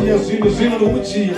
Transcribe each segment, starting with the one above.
Zino Luchi.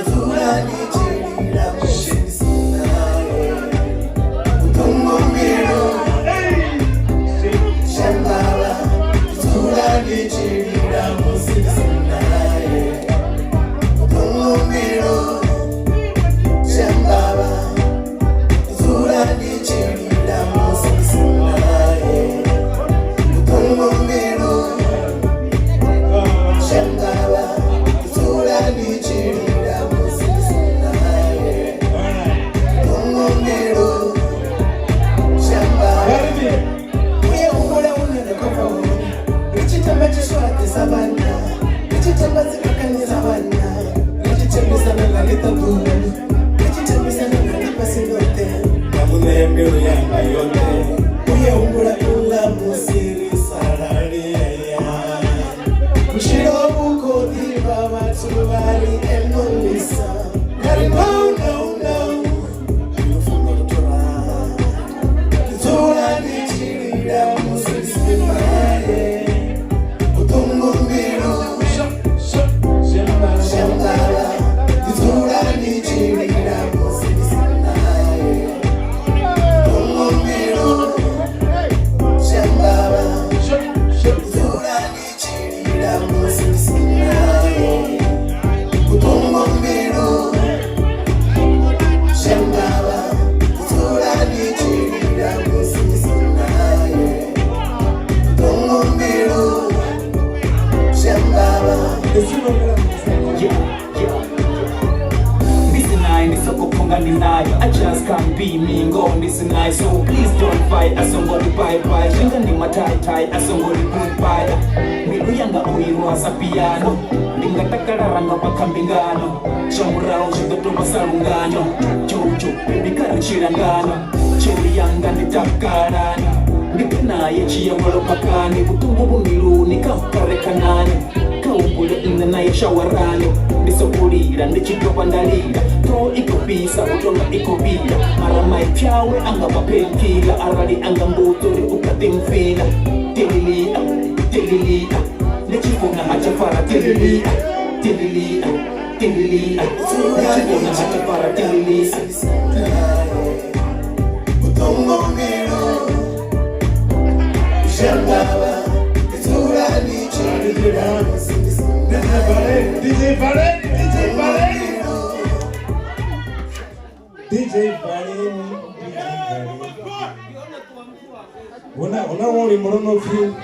I just can't be me, go on this night. So please don't fight, I somebody bye-bye. Shinga ni matai-tai, I somebody goodbye. Miru yanga uirwa sa piano Ninga takararanga pakambingano Shamurao shigato masalungano Chuchu, bibikara chirangano Chiri yanga ni takarani Nikina yechi ya walo pakani Butungu bumiru ni kaukarekanani Kaubule ina na ya shawarani Nisokulira, nichitopa ndalira To ikopisa, utonga ikobila Marama ipiawe, anga mapenkila Arali anga mbuturi, ukatimfila Tililia, tililia Nechifuna hachafara tililia Tililia, tililia Nechifuna hachafara tililia Utongo miro Shangawa Iturani chirira DJ Valen Una woli morono fiu